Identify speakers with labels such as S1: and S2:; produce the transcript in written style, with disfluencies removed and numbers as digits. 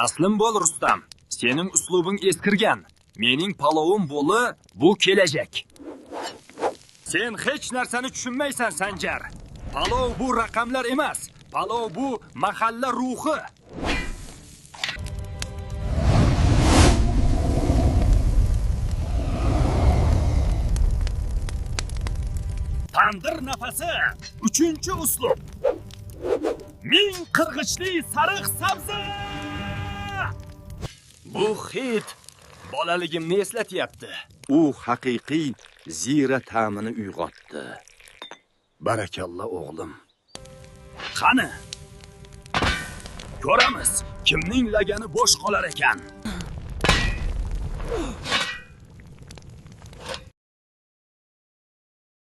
S1: Taslim bo'l Rustam. Sening uslubing eskirgan. Mening palovim bo'li bu kelajak. Sen hech narsani tushunmaysan, Sanjar. Palov bu raqamlar emas. Palov bu mahalla ruhi. Tandir nafasi 3-uslub. Ming qirg'ichli sariq sabzi. Bu hid bolaligimni eslatyapti.
S2: U haqiqiy zira ta'mini uyg'otdi.
S1: Barakalla o'g'lim. Qani? Ko'ramiz, kimning lagani bo'sh qolar ekan.